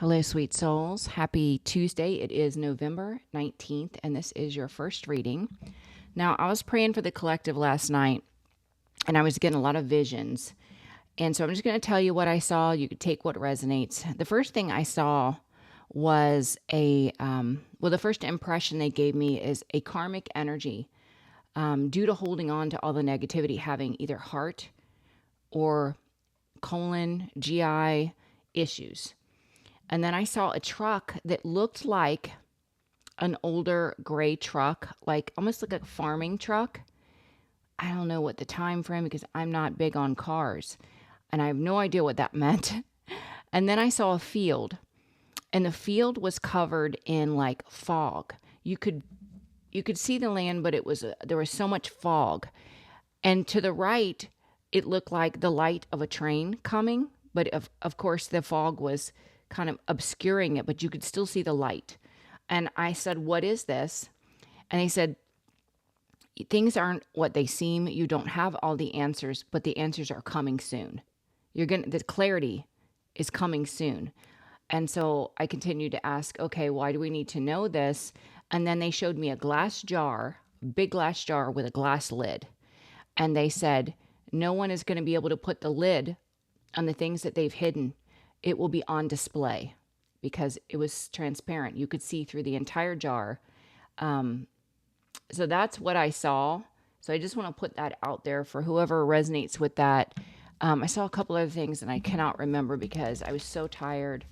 Hello, sweet souls. Happy Tuesday. It is November 19th, and this is your first reading. Now, I was praying for the collective last night, and I was getting a lot of visions. And so I'm just going to tell you what I saw. You could take what resonates. The first thing I saw was the first impression they gave me is a karmic energy due to holding on to all the negativity, having either heart or colon, GI issues. And then I saw a truck that looked like an older gray truck, like almost like a farming truck. I don't know what the time frame because I'm not big on cars and I have no idea what that meant. And then I saw a field and the field was covered in like fog. You could see the land, but there was so much fog. And to the right, it looked like the light of a train coming, but of course the fog was kind of obscuring it, but you could still see the light. And I said, "What is this?" And they said, "Things aren't what they seem. You don't have all the answers, but the answers are coming soon. The clarity is coming soon." And so I continued to ask, okay, why do we need to know this? And then they showed me a glass jar, big glass jar with a glass lid. And they said, no one is going to be able to put the lid on the things that they've hidden. It will be on display because it was transparent. You could see through the entire jar. So that's what I saw. So I just want to put that out there for whoever resonates with that. I saw a couple other things and I cannot remember because I was so tired.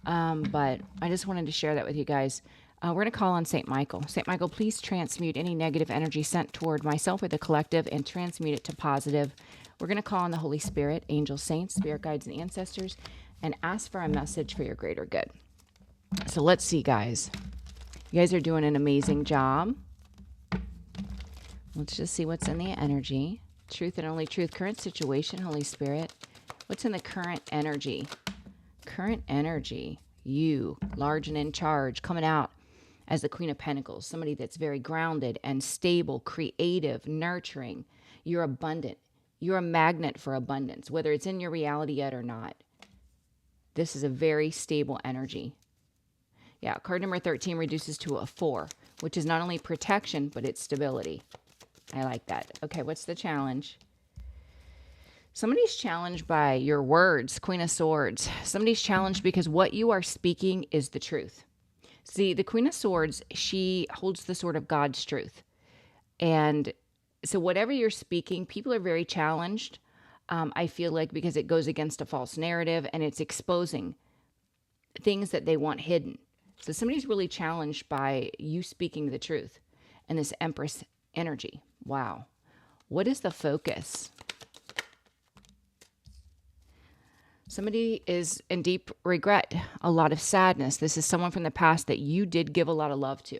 But I just wanted to share that with you guys. We're going to call on St. Michael. St. Michael, please transmute any negative energy sent toward myself or the collective and transmute it to positive. We're going to call on the Holy Spirit, angels, saints, spirit guides, and ancestors, and ask for a message for your greater good. So let's see, guys. You guys are doing an amazing job. Let's just see what's in the energy. Truth and only truth. Current situation, Holy Spirit. What's in the current energy? Current energy. You, large and in charge, coming out as the Queen of Pentacles. Somebody that's very grounded and stable, creative, nurturing. You're abundant. You're a magnet for abundance, whether it's in your reality yet or not. This is a very stable energy. Yeah, card number 13 reduces to a 4, which is not only protection, but it's stability. I like that. Okay, what's the challenge? Somebody's challenged by your words, Queen of Swords. Somebody's challenged because what you are speaking is the truth. See, the Queen of Swords, she holds the sword of God's truth. And so whatever you're speaking, people are very challenged. I feel like because it goes against a false narrative and it's exposing things that they want hidden. So somebody's really challenged by you speaking the truth and this Empress energy. Wow. What is the focus? Somebody is in deep regret, a lot of sadness. This is someone from the past that you did give a lot of love to.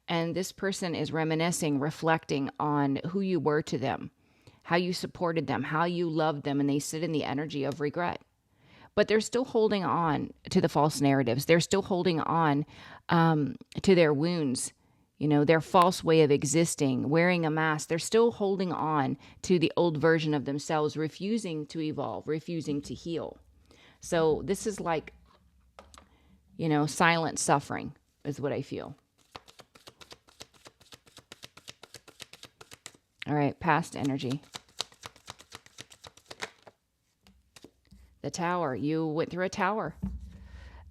And this person is reminiscing, reflecting on who you were to them, how you supported them, how you loved them, and they sit in the energy of regret. But they're still holding on to the false narratives. They're still holding on to their wounds, their false way of existing, wearing a mask. They're still holding on to the old version of themselves, refusing to evolve, refusing to heal. So this is like, silent suffering is what I feel. All right, past energy. The Tower. You went through a tower.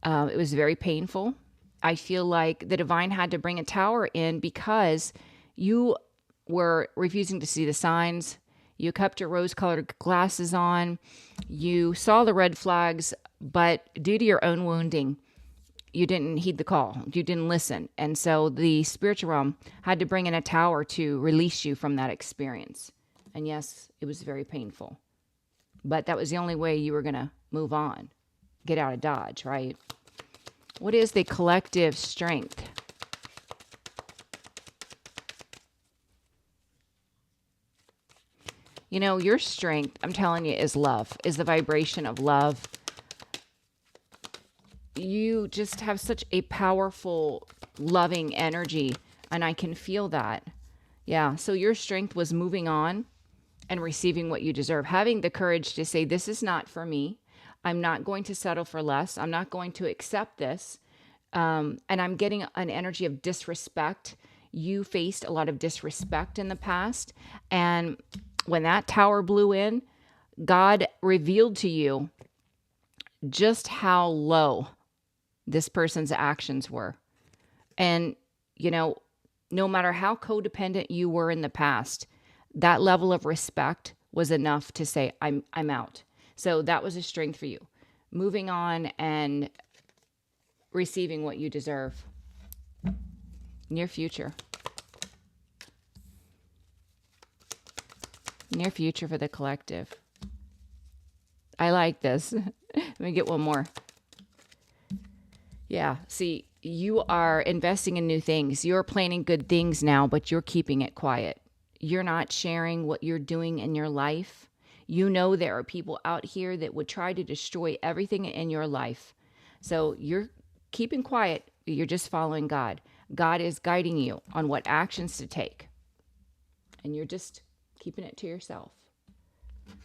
It was very painful. I feel like the divine had to bring a tower in because you were refusing to see the signs. You kept your rose-colored glasses on. You saw the red flags, but due to your own wounding, you didn't heed the call. You didn't listen. And so the spiritual realm had to bring in a tower to release you from that experience. And yes, it was very painful. But that was the only way you were going to move on, get out of Dodge, right? What is the collective strength? Your strength, I'm telling you, is love, is the vibration of love. You just have such a powerful, loving energy, and I can feel that. Yeah, so your strength was moving on and receiving what you deserve, having the courage to say, this is not for me. I'm not going to settle for less. I'm not going to accept this. And I'm getting an energy of disrespect. You faced a lot of disrespect in the past. And when that tower blew in, God revealed to you just how low this person's actions were. And, you know, no matter how codependent you were in the past, that level of respect was enough to say, I'm out. So that was a strength for you. Moving on and receiving what you deserve. Near future. Near future for the collective. I like this. Let me get one more. Yeah, see, you are investing in new things. You're planning good things now, but you're keeping it quiet. You're not sharing what you're doing in your life. You know there are people out here that would try to destroy everything in your life. So you're keeping quiet. You're just following God. God is guiding you on what actions to take. And you're just keeping it to yourself.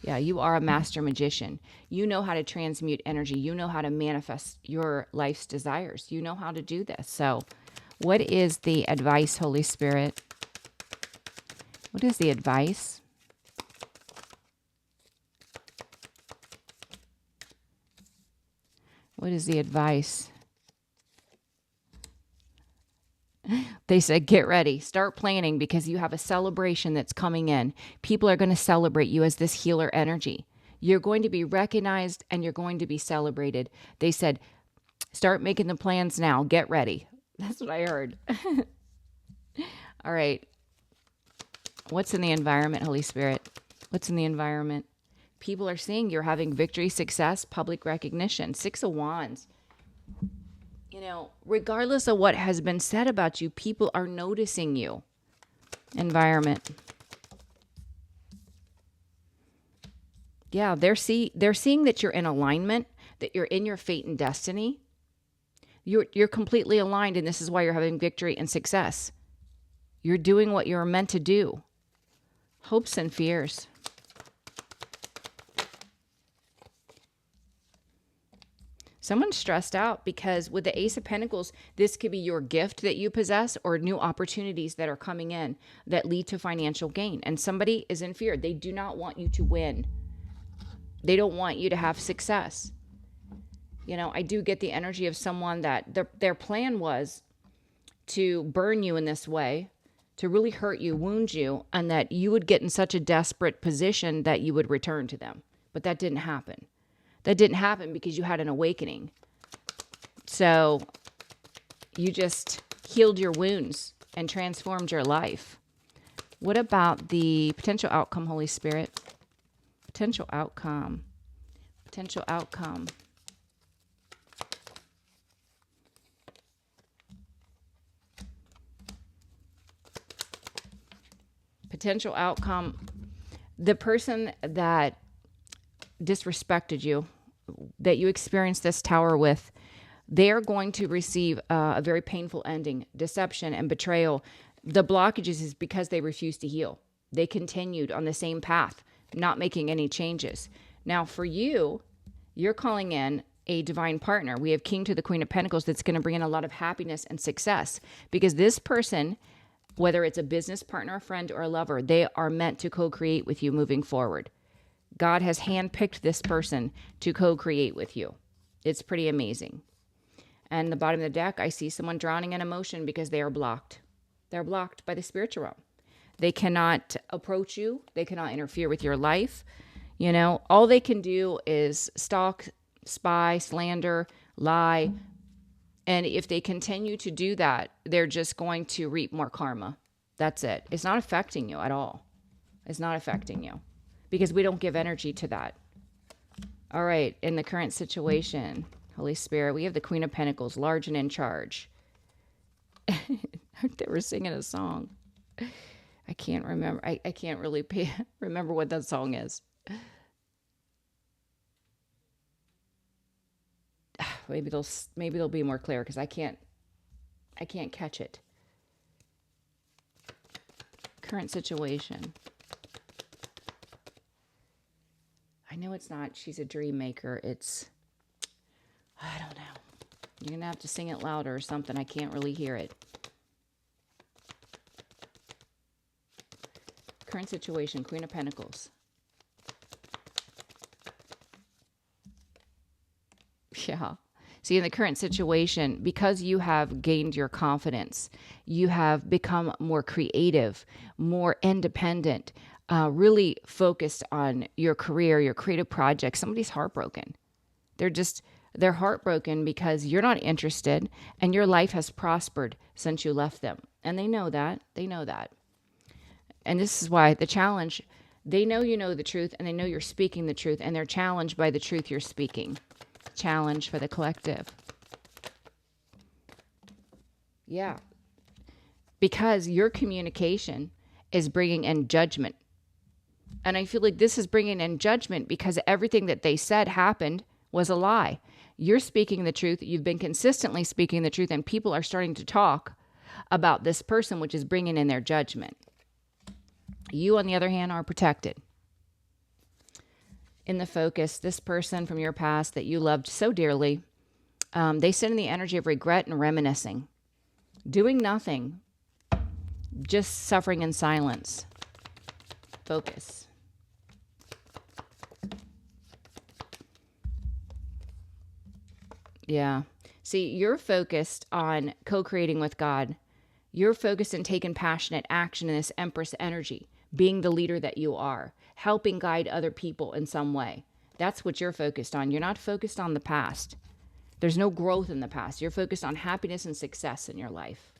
Yeah, you are a master magician. You know how to transmute energy. You know how to manifest your life's desires. You know how to do this. So, what is the advice, Holy Spirit? What is the advice? What is the advice? They said, get ready, start planning because you have a celebration that's coming in. People are going to celebrate you as this healer energy. You're going to be recognized and you're going to be celebrated. They said, start making the plans now. Get ready. That's what I heard. All right. What's in the environment, Holy Spirit? What's in the environment? People are seeing you're having victory, success, public recognition. 6 of Wands. You know, regardless of what has been said about you, people are noticing you. Environment. Yeah, they're seeing that you're in alignment, that you're in your fate and destiny. You're completely aligned, and this is why you're having victory and success. You're doing what you're meant to do. Hopes and fears. Someone's stressed out because with the Ace of Pentacles, this could be your gift that you possess or new opportunities that are coming in that lead to financial gain. And somebody is in fear. They do not want you to win. They don't want you to have success. You know, I do get the energy of someone that their plan was to burn you in this way, to really hurt you, wound you, and that you would get in such a desperate position that you would return to them. But that didn't happen. That didn't happen because you had an awakening. So you just healed your wounds and transformed your life. What about the potential outcome, Holy Spirit? Potential outcome. Potential outcome. Potential outcome. The person that disrespected you, that you experienced this tower with, they are going to receive a very painful ending. Deception and betrayal. The blockages is because they refused to heal. They continued on the same path, not making any changes. Now for you, you're calling in a divine partner. We have King to the Queen of Pentacles that's going to bring in a lot of happiness and success because this person, whether it's a business partner, a friend, or a lover, they are meant to co-create with you moving forward. God has handpicked this person to co-create with you. It's pretty amazing. And the bottom of the deck, I see someone drowning in emotion because they are blocked. They're blocked by the spiritual realm. They cannot approach you. They cannot interfere with your life. You know, all they can do is stalk, spy, slander, lie. And if they continue to do that, they're just going to reap more karma. That's it. It's not affecting you at all. It's not affecting you because we don't give energy to that. All right. In the current situation, Holy Spirit, we have the Queen of Pentacles, large and in charge. They were singing a song. I can't remember. I can't really remember what that song is. Maybe they'll be more clear because I can't catch it. Current situation. know it's not. She's a dream maker. I don't know. You're going to have to sing it louder or something. I can't really hear it. Current situation, Queen of Pentacles. Yeah. See, in the current situation, because you have gained your confidence, you have become more creative, more independent, really focused on your career, your creative projects. Somebody's heartbroken. They're heartbroken because you're not interested and your life has prospered since you left them. And they know that. They know that. And this is why the challenge, they know you know the truth and they know you're speaking the truth and they're challenged by the truth you're speaking. Challenge for the collective. Yeah. Because your communication is bringing in judgment. And I feel like this is bringing in judgment because everything that they said happened was a lie. You're speaking the truth. You've been consistently speaking the truth, and people are starting to talk about this person, which is bringing in their judgment. You, on the other hand, are protected. In the focus, this person from your past that you loved so dearly, they sit in the energy of regret and reminiscing, doing nothing, just suffering in silence. Focus. Yeah. See, you're focused on co-creating with God. You're focused on taking passionate action in this Empress energy, being the leader that you are, helping guide other people in some way. That's what you're focused on. You're not focused on the past. There's no growth in the past. You're focused on happiness and success in your life.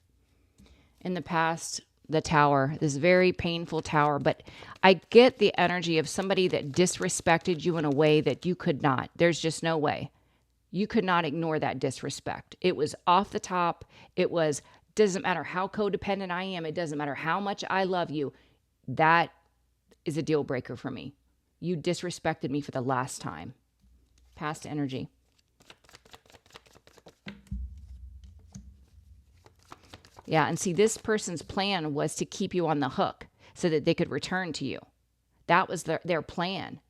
In the past, the tower, this very painful tower, but I get the energy of somebody that disrespected you in a way that you could not. There's just no way. You could not ignore that disrespect. It was off the top. Doesn't matter how codependent I am. It doesn't matter how much I love you. That is a deal breaker for me. You disrespected me for the last time. Past energy. Yeah, and see, this person's plan was to keep you on the hook so that they could return to you. That was their plan.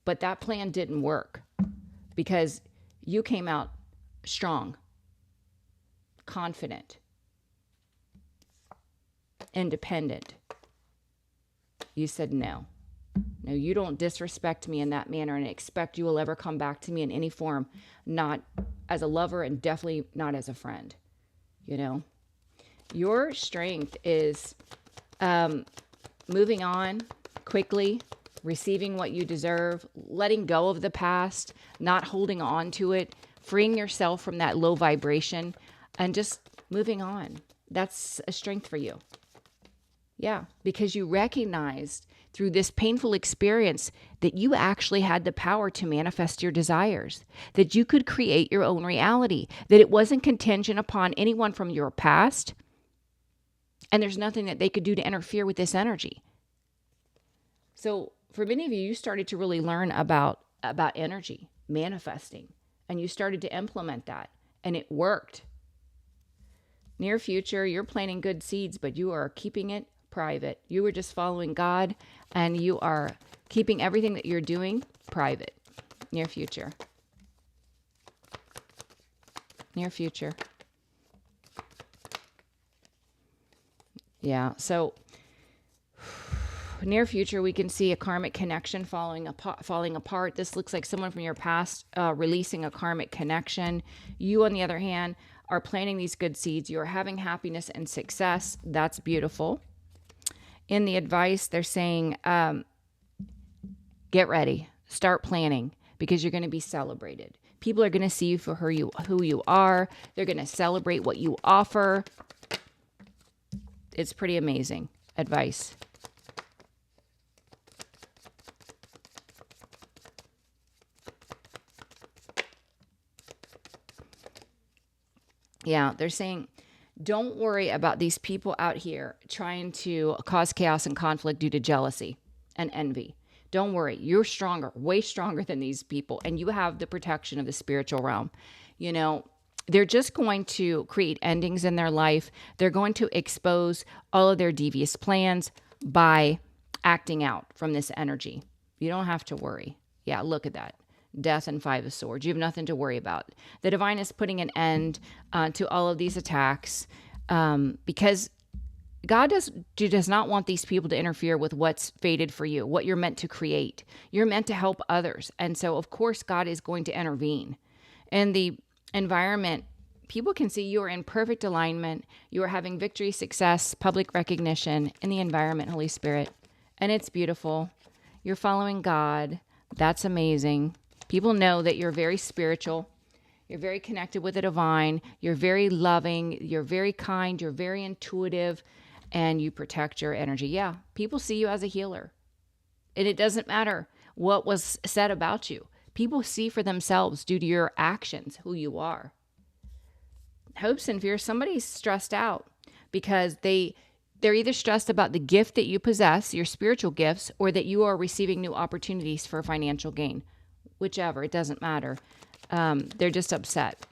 But that plan didn't work because you came out strong, confident, independent. You said no. No, you don't disrespect me in that manner and expect you will ever come back to me in any form, not as a lover and definitely not as a friend. You know, your strength is moving on quickly, receiving what you deserve, letting go of the past, not holding on to it, freeing yourself from that low vibration, and just moving on. That's a strength for you. Yeah, because you recognized through this painful experience that you actually had the power to manifest your desires, that you could create your own reality, that it wasn't contingent upon anyone from your past, and there's nothing that they could do to interfere with this energy. So for many of you, you started to really learn about energy, manifesting, and you started to implement that, and it worked. Near future, you're planting good seeds, but you are keeping it private. You were just following God, and you are keeping everything that you're doing private. Near future. Near future. Yeah, so near future, we can see a karmic connection falling apart. This looks like someone from your past releasing a karmic connection. You, on the other hand, are planting these good seeds. You are having happiness and success. That's beautiful. In the advice, they're saying, get ready, start planning, because you're going to be celebrated. People are going to see you for who you are. They're going to celebrate what you offer. It's pretty amazing advice. Yeah, they're saying, don't worry about these people out here trying to cause chaos and conflict due to jealousy and envy. Don't worry. You're stronger, way stronger than these people, and you have the protection of the spiritual realm. You know, they're just going to create endings in their life. They're going to expose all of their devious plans by acting out from this energy. You don't have to worry. Yeah, look at that. Death and 5 of swords. You have nothing to worry about. The divine is putting an end to all of these attacks because God does not want these people to interfere with what's fated for you, what you're meant to create. You're meant to help others. And so, of course, God is going to intervene. In the environment, people can see you are in perfect alignment. You are having victory, success, public recognition in the environment, Holy Spirit. And it's beautiful. You're following God. That's amazing. People know that you're very spiritual. You're very connected with the divine. You're very loving. You're very kind. You're very intuitive. And you protect your energy. Yeah, people see you as a healer. And it doesn't matter what was said about you. People see for themselves due to your actions who you are. Hopes and fears. Somebody's stressed out because they're either stressed about the gift that you possess, your spiritual gifts, or that you are receiving new opportunities for financial gain. Whichever, it doesn't matter. They're just upset.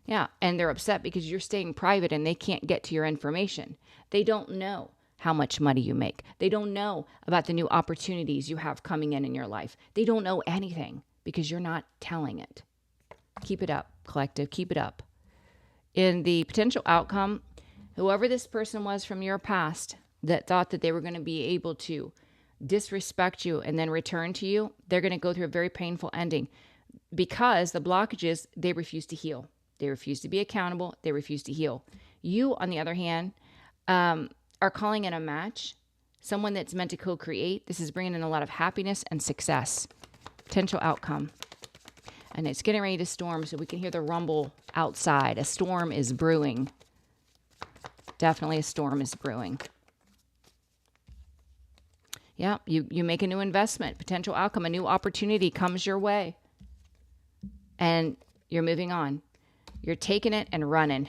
Yeah, and they're upset because you're staying private and they can't get to your information. They don't know how much money you make. They don't know about the new opportunities you have coming in your life. They don't know anything because you're not telling it. Keep it up, collective. Keep it up. In the potential outcome, whoever this person was from your past that thought that they were going to be able to disrespect you and then return to you, they're going to go through a very painful ending because the blockages, they refuse to heal. They refuse to be accountable. They refuse to heal. You, on the other hand, are calling in a match, someone that's meant to co-create. This is bringing in a lot of happiness and success. Potential outcome. And it's getting ready to storm, so we can hear the rumble outside. A storm is brewing. Definitely a storm is brewing. Yeah, you make a new investment. Potential outcome. A new opportunity comes your way. And you're moving on. You're taking it and running.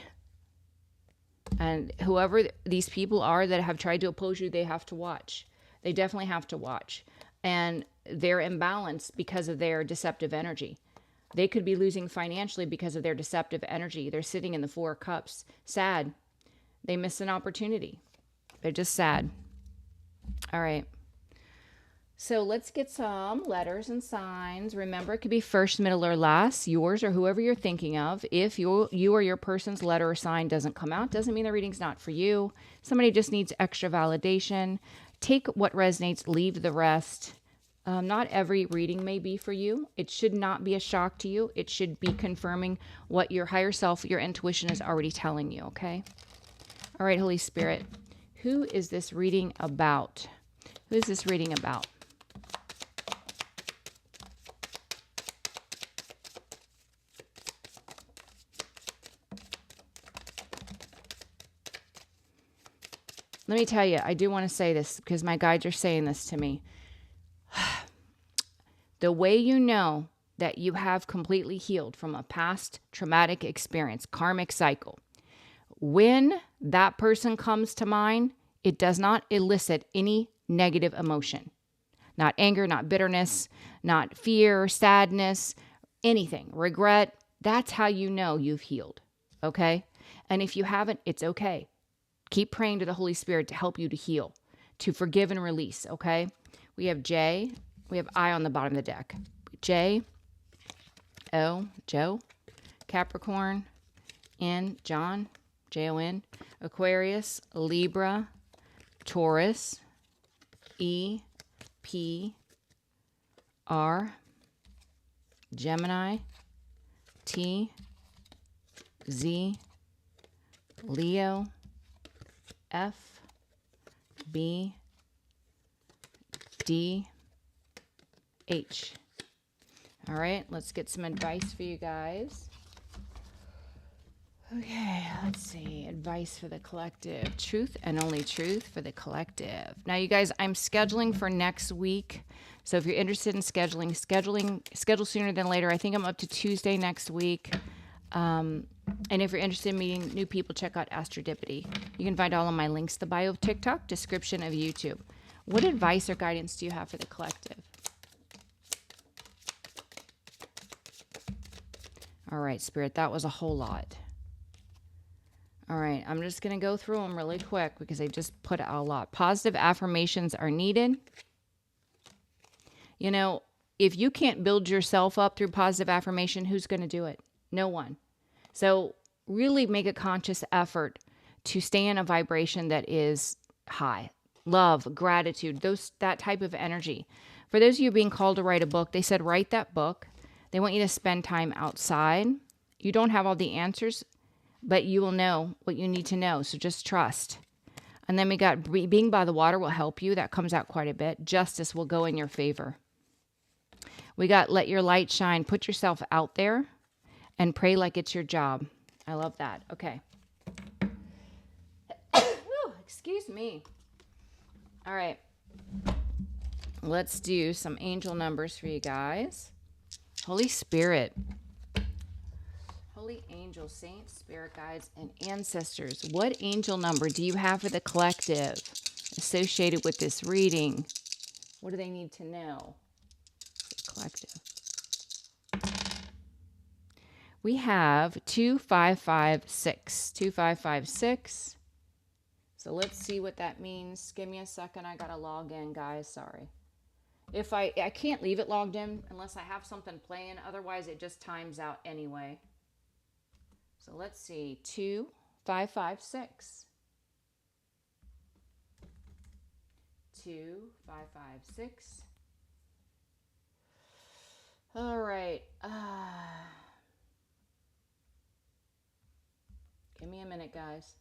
And whoever these people are that have tried to oppose you, they have to watch. They definitely have to watch. And they're imbalanced because of their deceptive energy. They could be losing financially because of their deceptive energy. They're sitting in the 4 of Cups, sad. They missed an opportunity. They're just sad. All right. So let's get some letters and signs. Remember, it could be first, middle, or last, yours or whoever you're thinking of. If you or your person's letter or sign doesn't come out, doesn't mean the reading's not for you. Somebody just needs extra validation. Take what resonates, leave the rest. Not every reading may be for you. It should not be a shock to you. It should be confirming what your higher self, your intuition is already telling you, okay? All right, Holy Spirit, who is this reading about? Who is this reading about? Let me tell you, I do want to say this because my guides are saying this to me. The way you know that you have completely healed from a past traumatic experience, karmic cycle, when that person comes to mind, it does not elicit any negative emotion. Not anger, not bitterness, not fear, sadness, anything, regret. That's how you know you've healed, okay? And if you haven't, it's okay. Keep praying to the Holy Spirit to help you to heal, to forgive and release, okay? We have J. We have I on the bottom of the deck. J, O, Joe, Capricorn, N, John, Jon, Aquarius, Libra, Taurus, E, P, R, Gemini, T, Z, Leo, F, B, D, H. All right, let's get some advice for you guys. Okay, let's see. Advice for the collective. Truth and only truth for the collective. Now, you guys, I'm scheduling for next week. So if you're interested in schedule sooner than later. I think I'm up to Tuesday next week. And if you're interested in meeting new people, check out Astrodipity. You can find all of my links, the bio of TikTok, description of YouTube. What advice or guidance do you have for the collective? All right, Spirit, that was a whole lot. All right, I'm just going to go through them really quick because I just put out a lot. Positive affirmations are needed. You know, if you can't build yourself up through positive affirmation, who's going to do it? No one. So really make a conscious effort to stay in a vibration that is high. Love, gratitude, that type of energy. For those of you being called to write a book, they said write that book. They want you to spend time outside. You don't have all the answers, but you will know what you need to know. So just trust. And then we got being by the water will help you. That comes out quite a bit. Justice will go in your favor. We got let your light shine. Put yourself out there and pray like it's your job. I love that. Okay. Ooh, excuse me. All right. Let's do some angel numbers for you guys. Holy Spirit. Holy angels, saints, spirit guides, and ancestors. What angel number do you have for the collective associated with this reading? What do they need to know? The collective. We have 2556. 2556. So let's see what that means. Give me a second. I got to log in, guys. Sorry. If I can't leave it logged in unless I have something playing. Otherwise, it just times out anyway. So let's see. 2556. 2556. All right. Give me a minute, guys.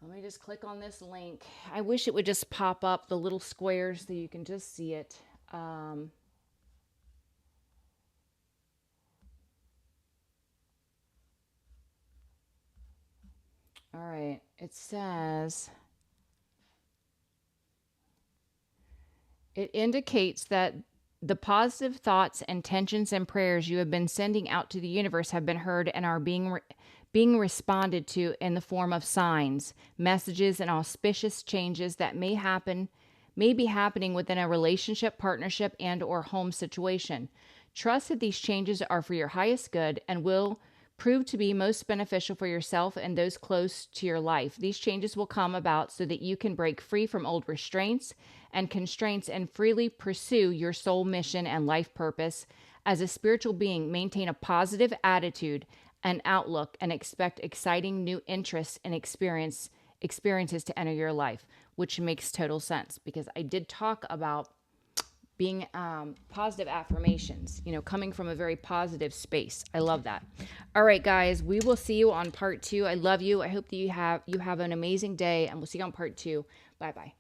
Let me just click on this link. I wish it would just pop up the little squares so you can just see it. All right. It says it indicates that the positive thoughts, intentions, and prayers you have been sending out to the universe have been heard and are being responded to in the form of signs, messages, and auspicious changes that may be happening within a relationship, partnership, and or home situation. Trust that these changes are for your highest good and will prove to be most beneficial for yourself and those close to your life. These changes will come about so that you can break free from old restraints and constraints and freely pursue your soul mission and life purpose. As a spiritual being, maintain a positive attitude and outlook and expect exciting new interests and experiences to enter your life, which makes total sense because I did talk about being positive affirmations, coming from a very positive space. I love that. All right, guys, we will see you on part 2. I love you. I hope that you have an amazing day, and we'll see you on part 2. Bye-bye.